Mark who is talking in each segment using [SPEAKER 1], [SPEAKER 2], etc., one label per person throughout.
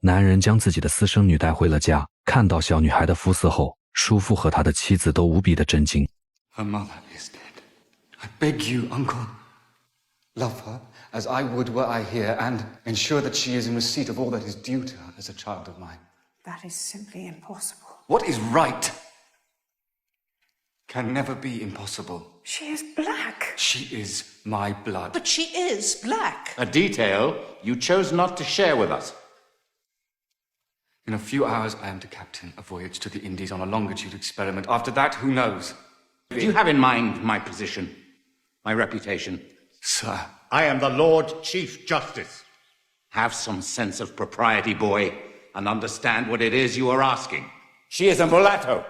[SPEAKER 1] 男人将自己的私生女带回了家，看到小女孩的肤色后，叔父和他的妻子都无比的震惊。
[SPEAKER 2] Her mother is dead. I beg you, uncle, love her as I would were I here, and ensure that she is in receipt of all that is due to her as a child of mine.
[SPEAKER 3] That is simply impossible.
[SPEAKER 2] What is right can never be impossible.
[SPEAKER 3] She is black.
[SPEAKER 2] She is my blood.
[SPEAKER 3] But she is black.
[SPEAKER 4] A detail you chose not to share with us.
[SPEAKER 2] In a few hours, I am to captain a voyage to the Indies on a longitude experiment. After that, who knows?
[SPEAKER 4] Do you have in mind my position, my reputation?
[SPEAKER 2] Sir,
[SPEAKER 4] I am the Lord Chief Justice. Have some sense of propriety, boy, and understand what it is you are asking. She is a mulatto.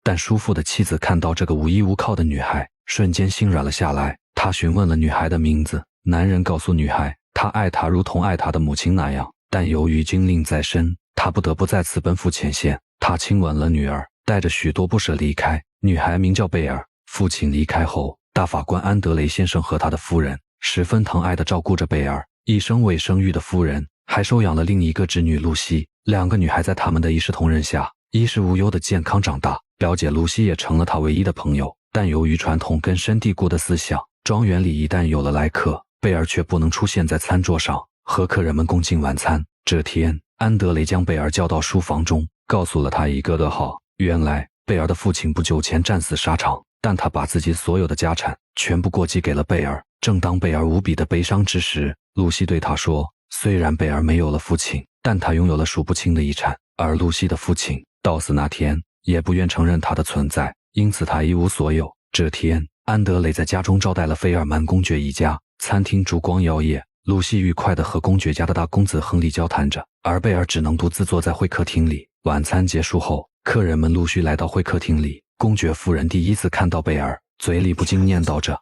[SPEAKER 1] 但叔父的妻子看到这个无依无靠的女孩，瞬间心软了下来。她询问了女孩的名字，男人告诉女孩，他爱她如同爱她的母亲那样，但由于军令在身，他不得不再次奔赴前线。他亲吻了女儿，带着许多不舍离开。女孩名叫贝尔。父亲离开后，大法官安德雷先生和他的夫人十分疼爱地照顾着贝尔。一生未生育的夫人还收养了另一个侄女露西。两个女孩在他们的一视同仁下，衣食无忧的健康长大。表姐露西也成了他唯一的朋友。但由于传统根深蒂固的思想，庄园里一旦有了来客，贝尔却不能出现在餐桌上，和客人们共进晚餐。这天，安德雷将贝尔叫到书房中，告诉了他一个噩耗。原来贝尔的父亲不久前战死沙场，但他把自己所有的家产全部过继给了贝尔。正当贝尔无比的悲伤之时，露西对他说，虽然贝尔没有了父亲，但他拥有了数不清的遗产，而露西的父亲到死那天也不愿承认他的存在，因此他一无所有。这天，安德雷在家中招待了菲尔曼公爵一家，餐厅烛光耀夜，露西愉快地和公爵家的大公子亨利交谈着，而贝尔只能独自坐在会客厅里。晚餐结束后，客人们陆续来到会客厅里。公爵夫人第一次看到贝尔，嘴里不禁念叨着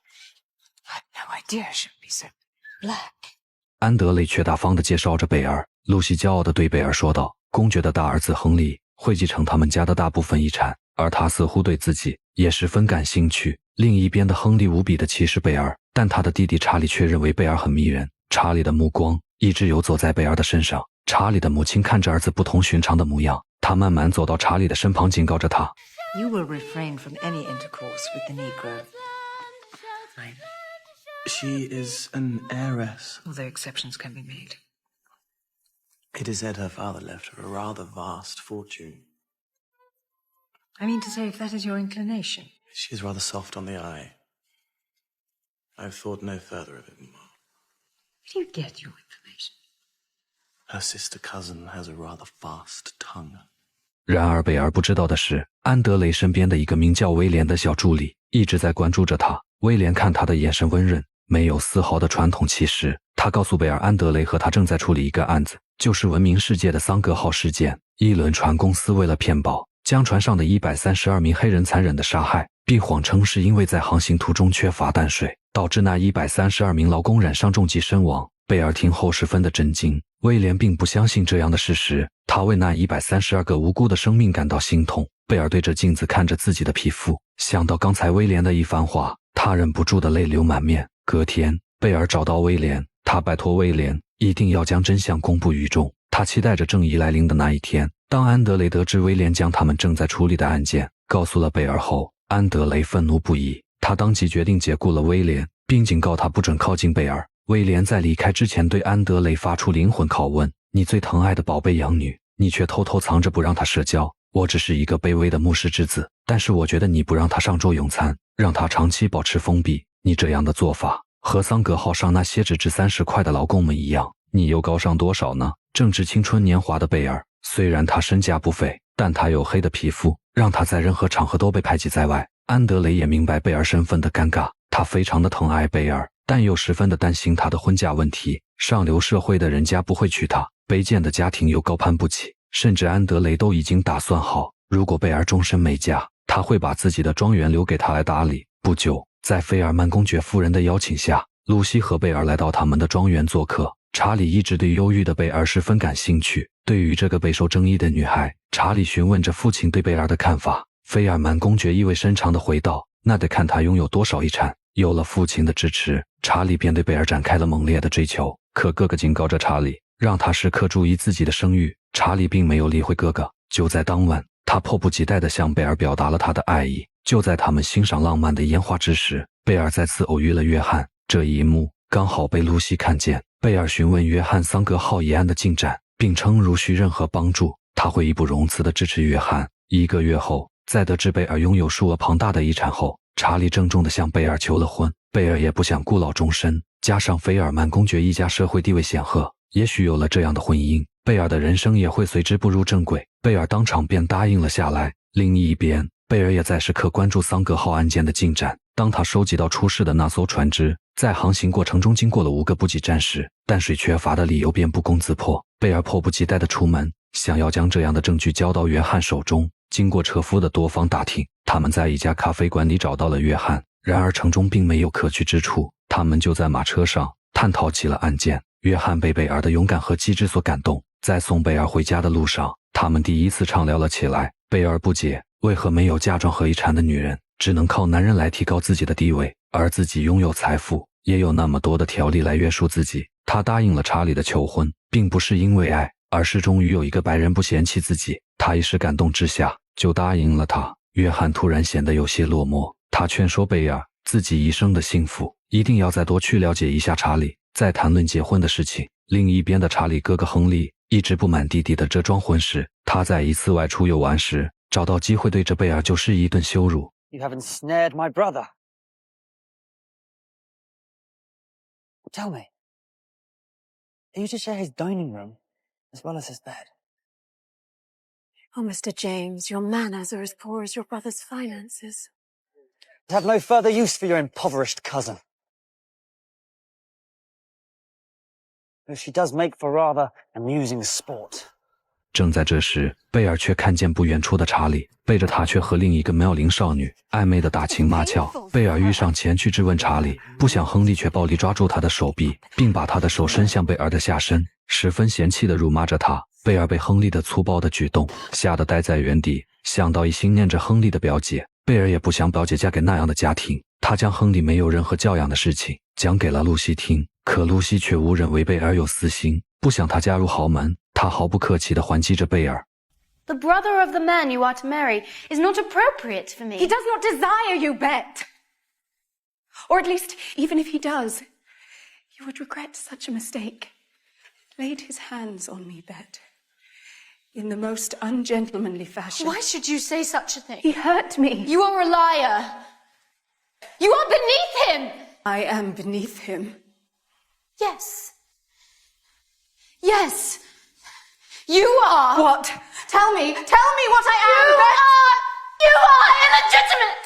[SPEAKER 3] I had no idea she'd be so black.
[SPEAKER 1] 安德雷却大方地介绍着贝尔。露西骄傲地对贝尔说道，公爵的大儿子亨利会继承他们家的大部分遗产，而他似乎对自己也十分感兴趣。另一边的亨利无比地歧视贝尔，但他的弟弟查理却认为贝尔很迷人。查理的目光一直游走在贝尔的身上。查理的母亲看着儿子不同寻常的模样，她慢慢走到查理的身旁，警告着他
[SPEAKER 5] You will refrain from any intercourse with the Negro. Fine.
[SPEAKER 6] She is an heiress.
[SPEAKER 5] Although exceptions can be made.
[SPEAKER 6] It is said her father left her a rather vast fortune.
[SPEAKER 5] I mean to say, if that is your inclination.
[SPEAKER 6] She is rather soft on the eye. I have thought no further of it, Mamma.
[SPEAKER 5] Where do you get your information?
[SPEAKER 6] Her sister cousin has a rather fast tongue.
[SPEAKER 1] 然而贝尔不知道的是，安德雷身边的一个名叫威廉的小助理一直在关注着他。威廉看他的眼神温润，没有丝毫的传统气势。他告诉贝尔，安德雷和他正在处理一个案子，就是闻名世界的桑格号事件。一轮船公司为了骗保，将船上的132名黑人残忍地杀害，并谎称是因为在航行途中缺乏淡水，导致那132名劳工染伤重疾身亡。贝尔听后十分的震惊。威廉并不相信这样的事实，他为那132个无辜的生命感到心痛。贝尔对着镜子看着自己的皮肤，想到刚才威廉的一番话，他忍不住的泪流满面。隔天，贝尔找到威廉，他拜托威廉一定要将真相公布于众。他期待着正义来临的那一天。当安德雷得知威廉将他们正在处理的案件告诉了贝尔后，安德雷愤怒不已，他当即决定解雇了威廉，并警告他不准靠近贝尔。威廉在离开之前对安德雷发出灵魂拷问，你最疼爱的宝贝养女，你却偷偷藏着不让她社交。我只是一个卑微的牧师之子，但是我觉得你不让她上桌用餐，让她长期保持封闭，你这样的做法和桑格号上那些只值30块的劳工们一样，你又高尚多少呢？正值青春年华的贝尔，虽然他身价不菲，但他黝黑的皮肤让他在任何场合都被排挤在外。安德雷也明白贝尔身份的尴尬，他非常的疼爱贝尔，但又十分的担心他的婚嫁问题。上流社会的人家不会娶她，卑贱的家庭又高攀不起，甚至安德雷都已经打算好，如果贝尔终身没嫁，他会把自己的庄园留给他来打理。不久，在菲尔曼公爵夫人的邀请下，露西和贝尔来到他们的庄园做客。查理一直对忧郁的贝尔十分感兴趣，对于这个备受争议的女孩，查理询问着父亲对贝尔的看法。菲尔曼公爵意味深长地回道，那得看他拥有多少遗产。有了父亲的支持，查理便对贝尔展开了猛烈的追求。可哥哥警告着查理，让他时刻注意自己的声誉。查理并没有理会哥哥。就在当晚，他迫不及待地向贝尔表达了他的爱意。就在他们欣赏浪漫的烟花之时，贝尔再次偶遇了约翰。这一幕刚好被露西看见。贝尔询问约翰桑格号一案的进展，并称如需任何帮助，他会义不容辞地支持约翰。1个月后，在得知贝尔拥有数额庞大的遗产后，查理郑重地向贝尔求了婚。贝尔也不想孤老终身，加上菲尔曼公爵一家社会地位显赫，也许有了这样的婚姻，贝尔的人生也会随之步入正轨。贝尔当场便答应了下来。另一边，贝尔也在时刻关注桑格号案件的进展。当他收集到出事的那艘船只在航行过程中经过了5个补给站时，淡水缺乏的理由便不攻自破。贝尔迫不及待地出门，想要将这样的证据交到约翰手中。经过车夫的多方打听，他们在一家咖啡馆里找到了约翰。然而城中并没有可去之处，他们就在马车上探讨起了案件。约翰被贝尔的勇敢和机智所感动，在送贝尔回家的路上，他们第一次畅聊了起来。贝尔不解，为何没有嫁妆和遗产的女人只能靠男人来提高自己的地位，而自己拥有财富，也有那么多的条例来约束自己。他答应了查理的求婚，并不是因为爱，而是终于有一个白人不嫌弃自己。他一时感动之下就答应了他。约翰突然显得有些落寞，他劝说贝尔，自己一生的幸福一定要再多去了解一下查理。在谈论结婚的事情，另一边的查理哥哥亨利一直不满弟弟的遮装婚事。他在一次外出游玩时，找到机会对着贝尔就是一顿羞辱。
[SPEAKER 7] You haven't snared my brother. Tell me, are you to share his dining room as well as his bed?
[SPEAKER 3] Oh, Mr. James, your manners are as poor as your brother's finances.
[SPEAKER 7] I have no further use for your impoverished cousin. Though she does make for rather amusing sport.
[SPEAKER 1] 正在这时，贝尔却看见不远处的查理，背着他却和另一个妙龄少女暧昧的打情骂俏。贝尔欲上前去质问查理，不想亨利却暴力抓住他的手臂，并把他的手伸向贝尔的下身，十分嫌弃地辱骂着他。贝尔被亨利的粗暴的举动吓得呆在原地，想到一心念着亨利的表姐，贝尔也不想表姐嫁给那样的家庭。他将亨利没有任何教养的事情讲给了露西听，可露西却无人为贝尔有私心，不想他嫁入豪门。他毫不客气地还击着贝尔。
[SPEAKER 8] The brother of the man you are to marry is not appropriate for me.
[SPEAKER 3] He does not desire you, Bet. Or at least, even if he does, you would regret such a mistake. Laid his hands on me, Bet. In the most ungentlemanly fashion.
[SPEAKER 8] Why should you say such a thing?
[SPEAKER 3] He hurt me.
[SPEAKER 8] You are a liar. You are beneath him.
[SPEAKER 3] I am beneath him.
[SPEAKER 8] Yes. Yes. You are.
[SPEAKER 3] What? Tell me what I am.
[SPEAKER 8] You are illegitimate.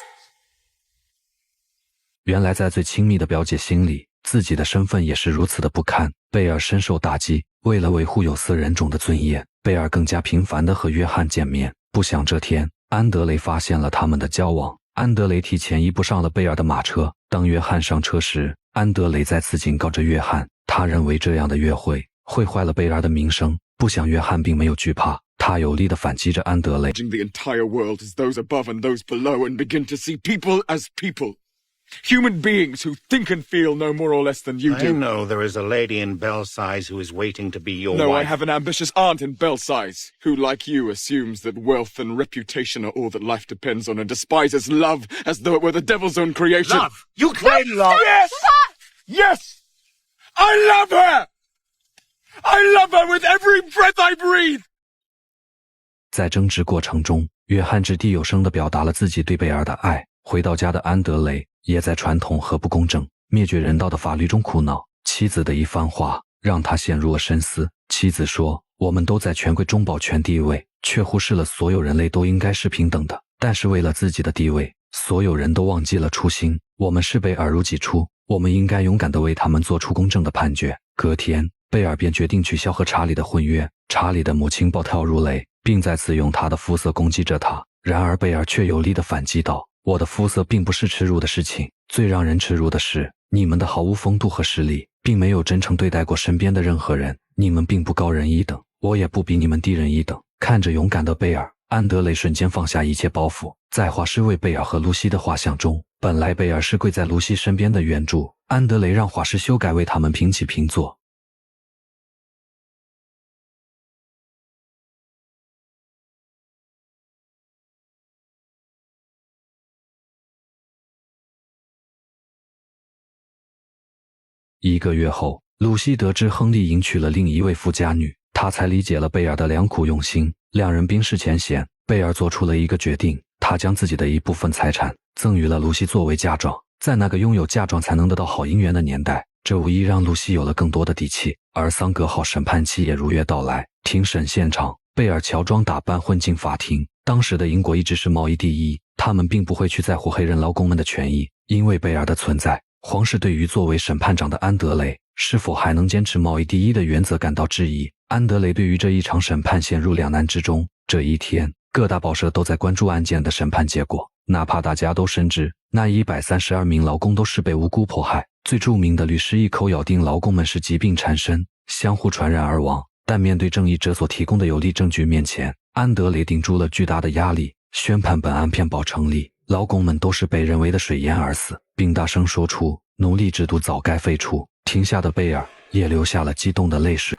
[SPEAKER 1] 原来在最亲密的表姐心里，自己的身份也是如此的不堪。贝尔深受打击，为了维护有色人种的尊严，贝尔更加频繁地和约翰见面。不想这天，安德雷发现了他们的交往。安德雷提前一步上了贝尔的马车。当约翰上车时，安德雷再次警告着约翰，他认为这样的约会会坏了贝尔的名声。不想约翰并没有惧怕，他有力地反击着安德雷。
[SPEAKER 9] The entire world as those above and those below and begin to see people as people. Human beings who think and feel no more or less than you do.
[SPEAKER 4] I know there is a lady in Belsize who is waiting to be your
[SPEAKER 9] No,
[SPEAKER 4] wife.
[SPEAKER 9] I have an ambitious aunt in Belsize who, like you, assumes that wealth and reputation are all that life depends on and despises love as though it were the devil's own creation.
[SPEAKER 4] Love! You claim love!
[SPEAKER 9] Yes! Yes! I love her! I love her with every breath I breathe!
[SPEAKER 1] 在争执过程中，约翰掷地有声地表达了自己对贝尔的爱。回到家的安德雷也在传统和不公正、灭绝人道的法律中苦恼。妻子的一番话让他陷入了深思。妻子说：“我们都在权贵中保全地位，却忽视了所有人类都应该是平等的。但是为了自己的地位，所有人都忘记了初心。我们视贝尔如己出，我们应该勇敢地为他们做出公正的判决。”隔天，贝尔便决定取消和查理的婚约。查理的母亲暴跳如雷，并再次用他的肤色攻击着他。然而贝尔却有力地反击道：“我的肤色并不是耻辱的事情，最让人耻辱的是，你们的毫无风度和实力，并没有真诚对待过身边的任何人。你们并不高人一等，我也不比你们低人一等。”看着勇敢的贝尔，安德雷瞬间放下一切包袱。在画师为贝尔和露西的画像中，本来贝尔是跪在露西身边的原著，安德雷让画师修改为他们平起平坐。1个月后，露西得知亨利迎娶了另一位富家女，她才理解了贝尔的良苦用心。两人冰释前嫌，贝尔做出了一个决定，他将自己的一部分财产赠予了露西作为嫁妆。在那个拥有嫁妆才能得到好姻缘的年代，这无疑让露西有了更多的底气。而桑格号审判期也如约到来，庭审现场，贝尔乔装打扮混进法庭。当时的英国一直是贸易第一，他们并不会去在乎黑人劳工们的权益，因为贝尔的存在，皇室对于作为审判长的安德雷是否还能坚持贸易第一的原则感到质疑。安德雷对于这一场审判陷入两难之中。这一天，各大报社都在关注案件的审判结果，哪怕大家都深知那132名劳工都是被无辜迫害。最著名的律师一口咬定劳工们是疾病缠身，相互传染而亡。但面对正义者所提供的有力证据面前，安德雷顶住了巨大的压力，宣判本案骗保成立，劳工们都是被人为的水淹而死，并大声说出奴隶制度早该废除。庭下的贝尔也流下了激动的泪水。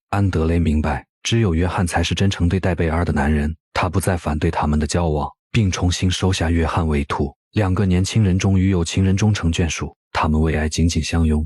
[SPEAKER 1] 安德雷明白，只有约翰才是真诚对待贝尔的男人，他不再反对他们的交往，并重新收下约翰为徒。两个年轻人终于有情人终成眷属，他们为爱紧紧相拥，